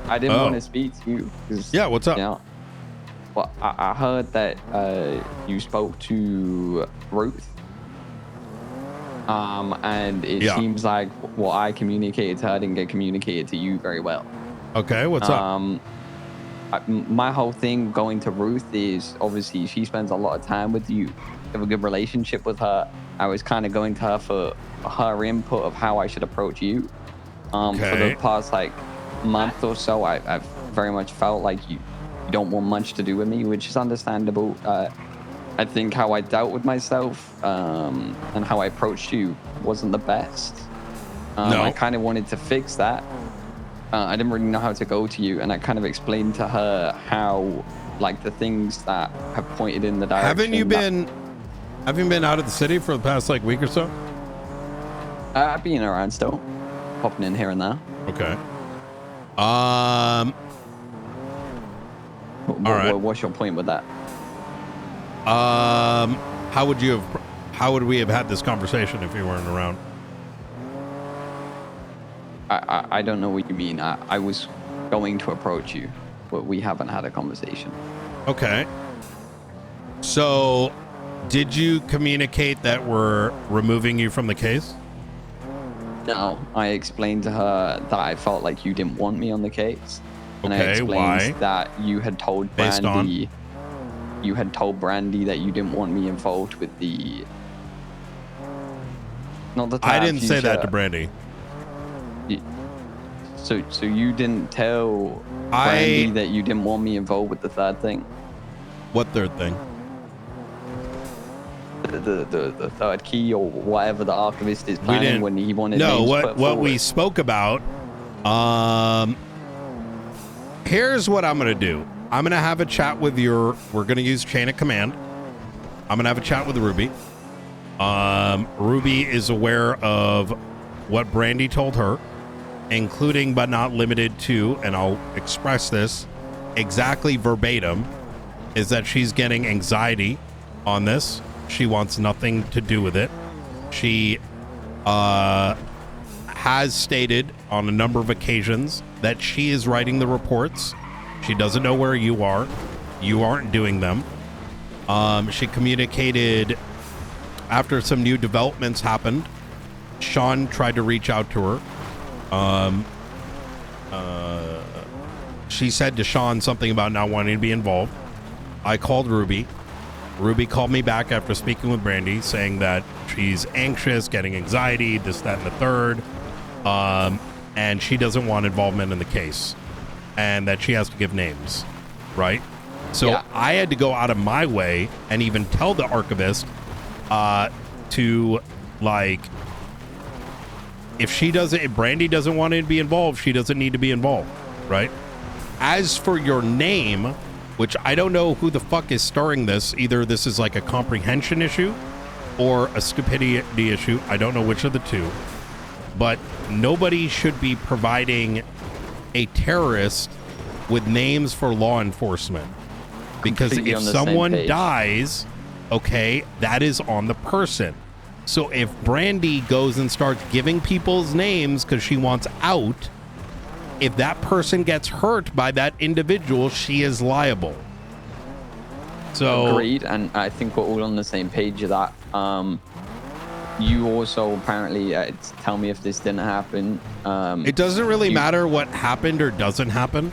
I didn't want to speak to you. Yeah, what's up? You know, well, I heard that you spoke to Ruth. And it seems like what I communicated to her didn't get communicated to you very well. Okay, what's up? My whole thing going to Ruth is obviously she spends a lot of time with you. You have a good relationship with her. I was kind of going to her for her input of how I should approach you. For the past like month or so, I've very much felt like you don't want much to do with me, which is understandable. I think how I dealt with myself and how I approached you wasn't the best. I kind of wanted to fix that. I didn't really know how to go to you, and I kind of explained to her how, like, the things that have pointed in the direction. Have you been out of the city for the past like week or so? I've been around still, popping in here and there. Okay. All right. What's your point with that? How would we have had this conversation if you weren't around? I don't know what you mean. I was going to approach you, but we haven't had a conversation. Okay. So, did you communicate that we're removing you from the case? No, I explained to her that I felt like you didn't want me on the case. And I explained why? that you had told Brandy that you didn't want me involved with the... Not the I didn't say that to Brandy. So you didn't tell Brandy that you didn't want me involved with the third thing? What third thing? The third key or whatever the archivist is planning when he wanted. No, what we spoke about. Here's what I'm gonna do. I'm gonna have a chat with we're gonna use chain of command. I'm gonna have a chat with Ruby. Ruby is aware of what Brandy told her, including but not limited to, and I'll express this exactly verbatim, is that she's getting anxiety on this. She wants nothing to do with it. She has stated on a number of occasions that she is writing the reports. She doesn't know where you are. You aren't doing them. She communicated after some new developments happened. Sean tried to reach out to her. She said to Sean something about not wanting to be involved. I called Ruby. Ruby called me back after speaking with Brandy, saying that she's anxious, getting anxiety, this, that, and the third. And she doesn't want involvement in the case. And that she has to give names, right? So I had to go out of my way and even tell the archivist to, like, if Brandy doesn't want to be involved, she doesn't need to be involved, right? As for your name, which I don't know who the fuck is starting this. Either this is like a comprehension issue or a stupidity issue. I don't know which of the two. But nobody should be providing a terrorist with names for law enforcement. Because Completely if someone dies, okay, that is on the person. So if Brandy goes and starts giving people's names because she wants out, if that person gets hurt by that individual, she is liable. So agreed, and I think we're all on the same page of that. You also apparently tell me if this didn't happen. It doesn't really matter what happened or doesn't happen.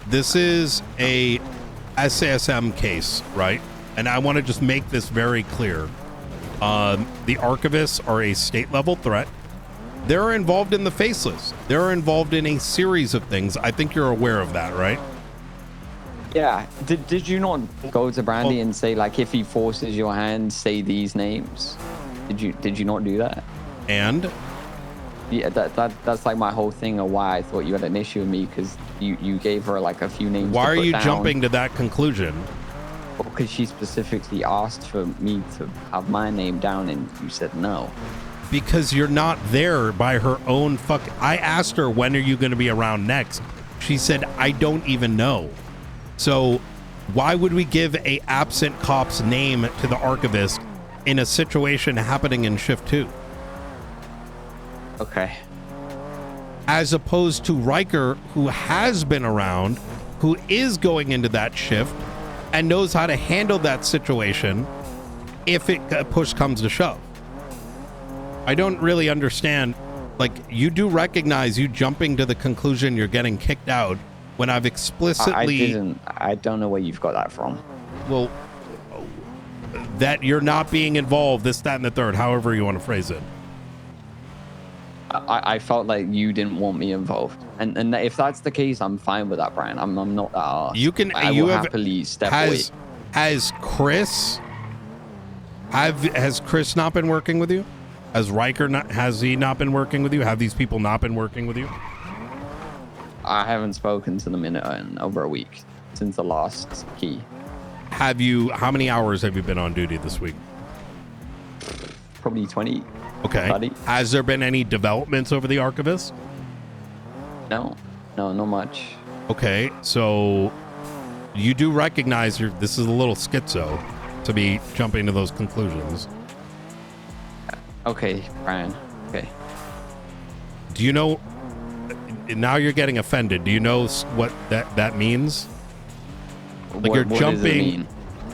This is a SASM case, right? And I want to just make this very clear. The archivists are a state level threat. They're involved in the faceless. They're involved in a series of things. I think you're aware of that, right? Yeah. Did you not go to Brandy and say, like, if he forces your hand, say these names? Did you not do that? And? Yeah, that's like my whole thing of why I thought you had an issue with me, because you gave her like a few names. Why to are put you down. jumping to that conclusion? Because she specifically asked for me to have my name down and you said no. Because you're not there by her own fuck. I asked her, when are you going to be around next? She said, I don't even know. So why would we give a absent cop's name to the archivist in a situation happening in shift 2? Okay. as opposed to Riker, who has been around, who is going into that shift and knows how to handle that situation if push comes to shove. I don't really understand. Like, you do recognize you jumping to the conclusion you're getting kicked out when I've explicitly... I don't know where you've got that from. Well, that you're not being involved, this, that, and the third, however you want to phrase it. I felt like you didn't want me involved, and if that's the case, I'm fine with that, Brian. I'm not that arsed. You can. I will happily step away. Has Chris not been working with you? Has Riker has he not been working with you? Have these people not been working with you? I haven't spoken to them in over a week since the last key. Have you? How many hours have you been on duty this week? Probably 20. Okay. 30. Has there been any developments over the Archivist? No, not much. Okay, so you do recognize this is a little schizo to be jumping to those conclusions. Okay, Brian. Okay. Do you know? Now you're getting offended. Do you know what that means? Like, you're jumping. Does it mean?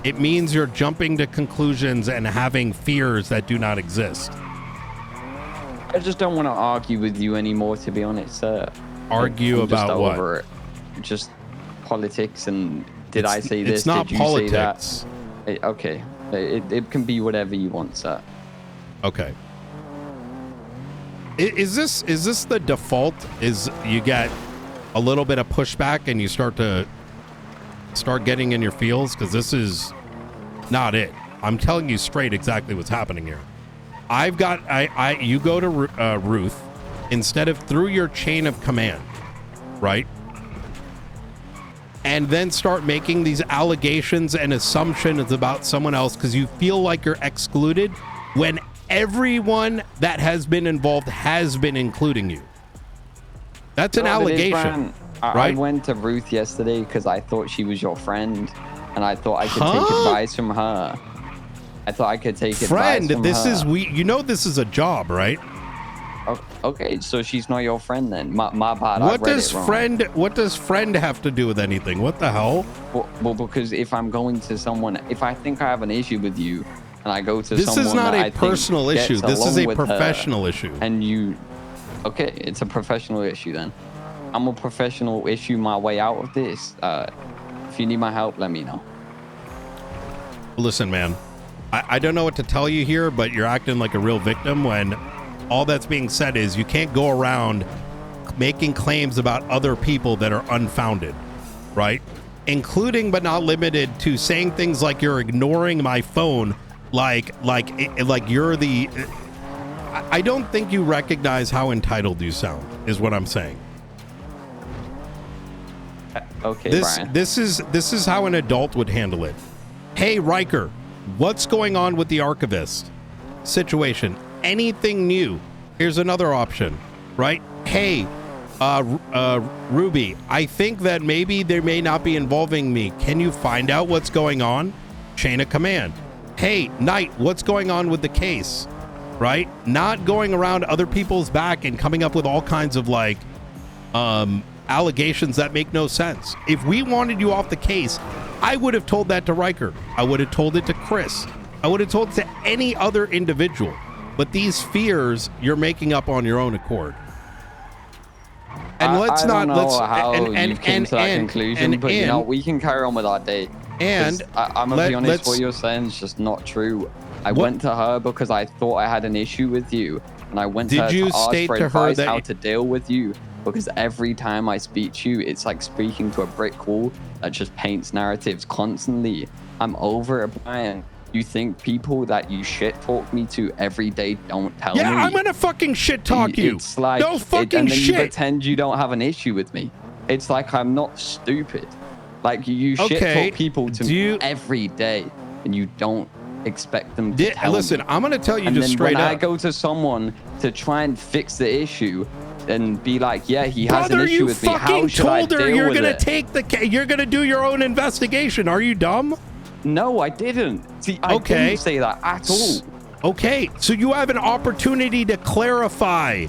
It means you're jumping to conclusions and having fears that do not exist. I just don't want to argue with you anymore, to be honest, sir. Argue about what? Over it. Just politics and I say this? It's not did you politics. Say that? Okay. It can be whatever you want, sir. Okay. Is this the default? Is you get a little bit of pushback and you start getting in your feels? Because this is not it. I'm telling you straight exactly what's happening here. You go to Ruth instead of through your chain of command, right? And then start making these allegations and assumptions about someone else because you feel like you're excluded when everyone that has been involved has been including you. That's an allegation. I went to Ruth yesterday because I thought she was your friend and I thought I could take advice from her. I thought I could take advice from her. You know this is a job, right? Okay, so she's not your friend then. My bad. What does friend have to do with anything? What the hell? Well, because if I'm going to someone, if I think I have an issue with you, and I go to this someone, is not that a personal issue. This is a professional issue. And okay, it's a professional issue then. I'm a professional issue my way out of this. If you need my help, let me know. Listen, man. I don't know what to tell you here, but you're acting like a real victim when all that's being said is you can't go around making claims about other people that are unfounded, right? Including but not limited to saying things like you're ignoring my phone, like you're the... I don't think you recognize how entitled you sound, is what I'm saying. Okay, Brian. This is how an adult would handle it. Hey, Riker, what's going on with the Archivist situation? Anything new? Here's another option, right? Hey, Ruby, I think that maybe they may not be involving me. Can you find out what's going on? Chain of command. Hey, Knight, what's going on with the case? Right? Not going around other people's back and coming up with all kinds of allegations that make no sense. If we wanted you off the case, I would have told that to Riker. I would have told it to Chris. I would have told it to any other individual. But these fears you're making up on your own accord. And I don't know how you came to that conclusion, but we can carry on with our day. And I'm gonna be honest, what you're saying is just not true. I went to her because I thought I had an issue with you, and I went to her to ask for advice how to deal with you. Because every time I speak to you, it's like speaking to a brick wall that just paints narratives constantly. I'm over it, Brian. You think people that you shit talk me to every day don't tell me? Yeah, I'm gonna fucking shit talk you. It's like, no fucking and then shit. You pretend you don't have an issue with me. It's like I'm not stupid. Like you shit talk people to me every day, and you don't expect them to tell listen, me. I'm gonna tell you and just then straight when up. I go to someone to try and fix the issue, and be like, yeah, he has an issue with me. How should I deal with it? You're gonna take you're gonna do your own investigation. Are you dumb? No, I didn't. See, I didn't say that at all. Okay, so you have an opportunity to clarify.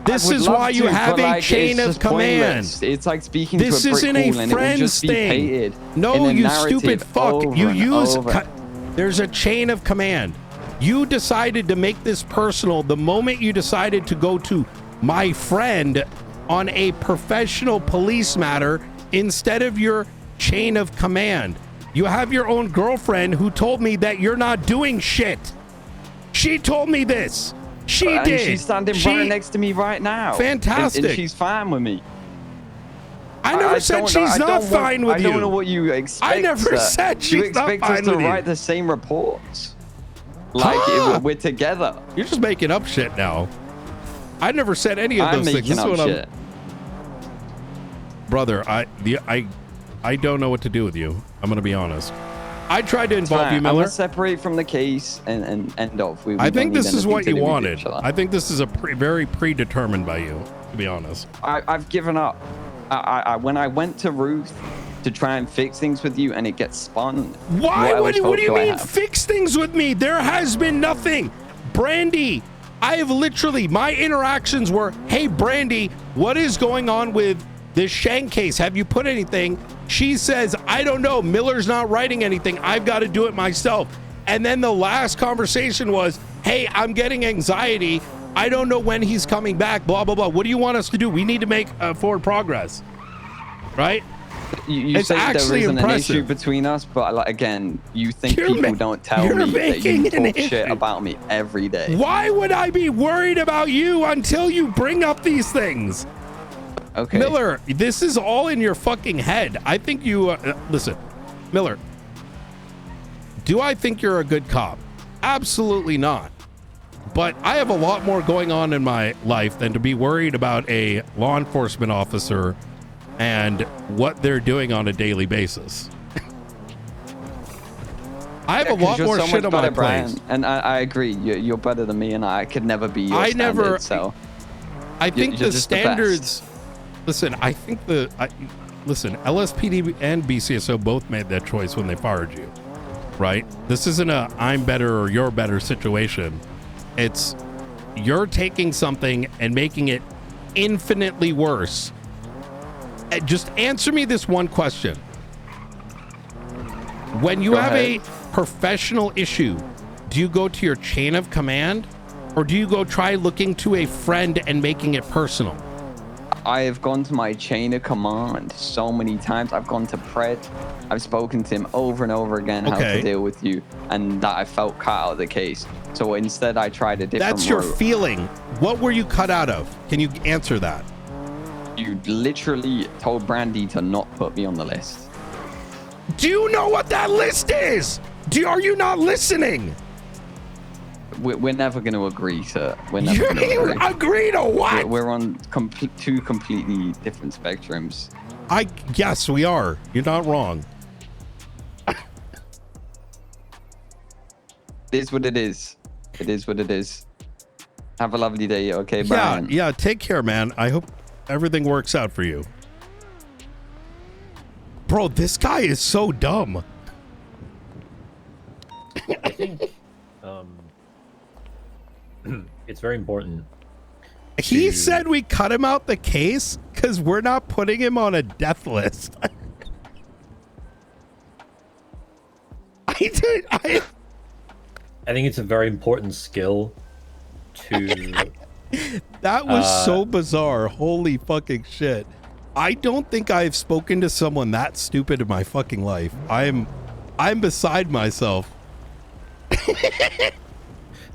This is why you have a chain of command. It's like speaking to a This brick isn't a wall and it will friends just be thing. painted in No, a you stupid narrative fuck. over You and use. over. There's a chain of command. You decided to make this personal the moment you decided to go to my friend on a professional police matter instead of your chain of command. You have your own girlfriend who told me that you're not doing shit. She told me this. She did. She's standing right next to me right now. Fantastic. And she's fine with me. I never said she's not fine with you. I don't know what you expect. I never said she's not fine with you. You expect us to write the same reports. Like if we're together. You're just making up shit now. I never said any of I'm those things. making up shit. Brother, I don't know what to do with you. I'm gonna be honest. I tried to involve you, Miller. I'm gonna separate from the case and end off. I think this is what you wanted. I think this is a very predetermined by you, to be honest. I've given up. When I went to Ruth to try and fix things with you, and it gets spun. Why? What do you mean fix things with me? There has been nothing, Brandy. I have literally, my interactions were, hey, Brandy, what is going on with this Shank case? Have you put anything? She says, I don't know. Miller's not writing anything. I've got to do it myself. And then the last conversation was, hey, I'm getting anxiety. I don't know when he's coming back, blah, blah, blah. What do you want us to do? We need to make forward progress. Right? You it's say actually there isn't impressive. an issue between us, but like, again, you think people don't tell me that you talk shit about me every day. Why would I be worried about you until you bring up these things? Okay. Miller, this is all in your fucking head. I think you, listen, Miller, do I think you're a good cop? Absolutely not. But I have a lot more going on in my life than to be worried about a law enforcement officer and what they're doing on a daily basis. I have a lot more shit on my plate. And I agree, you're better than me, and I could never be your standard, so. I think the standards... Listen, I think listen, LSPD and BCSO both made that choice when they fired you, right? This isn't a I'm better or you're better situation. It's you're taking something and making it infinitely worse. Just answer me this one question. When you have a professional issue, do you go to your chain of command, or do you go try looking to a friend and making it personal? I have gone to my chain of command so many times. I've gone to Pred. I've spoken to him over and over again how to deal with you, and that I felt cut out of the case. So instead, I tried a different That's your route. feeling. What were you cut out of? Can you answer that? You literally told Brandy to not put me on the list. Do you know what that list is? Are you not listening? We're never going to agree, sir. We're never going to agree. Agree to what? We're on two completely different spectrums. Yes, we are. You're not wrong. It is what it is. It is what it is. Have a lovely day, okay, Brian? Yeah, take care, man. I hope everything works out for you. Bro, this guy is so dumb. I think it's very important. He said we cut him out the case because we're not putting him on a death list. I think it's a very important skill to... That was so bizarre. Holy fucking shit. I don't think I've spoken to someone that stupid in my fucking life. I'm beside myself.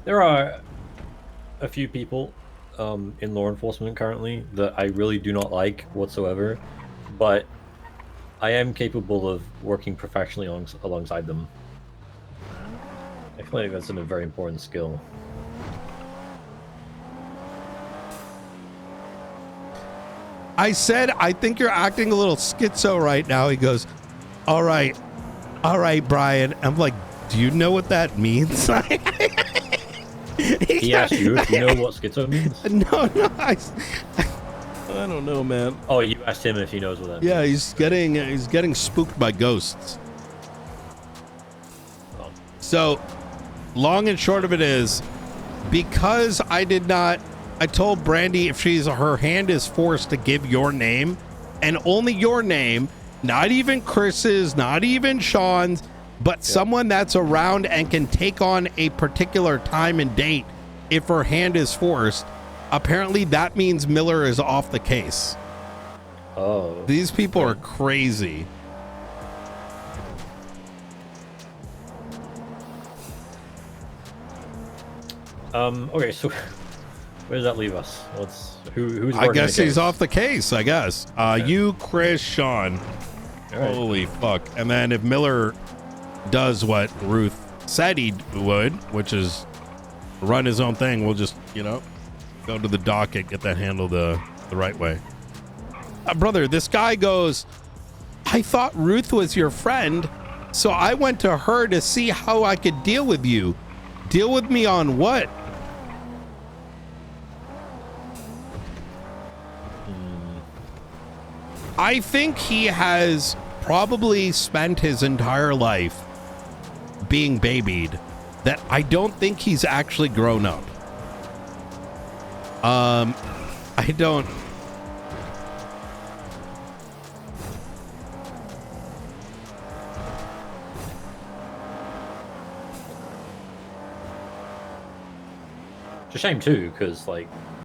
There are a few people in law enforcement currently that I really do not like whatsoever, but I am capable of working professionally alongside them. I feel like that's a very important skill. I said, I think you're acting a little schizo right now. He goes, all right, Brian. I'm like, do you know what that means? He asked you if you know what schizo means? No, I don't know, man. Oh, you asked him if he knows what that means. Yeah, he's getting spooked by ghosts. Oh. So, long and short of it is, because I did not I told Brandy if her hand is forced to give your name and only your name, not even Chris's, not even Sean's, but someone that's around and can take on a particular time and date if her hand is forced, apparently that means Miller is off the case. Oh. These people are crazy. Okay, so where does that leave us? Who's I working guess the he's case? off the case, I guess. You, Chris, Sean. All right. Holy fuck. And then if Miller does what Ruth said he would, which is run his own thing, we'll just, go to the docket, get that handled the right way. Brother, this guy goes, I thought Ruth was your friend, so I went to her to see how I could deal with you. Deal with me on what? I think he has probably spent his entire life being babied, that I don't think he's actually grown up. I don't. It's a shame too, because like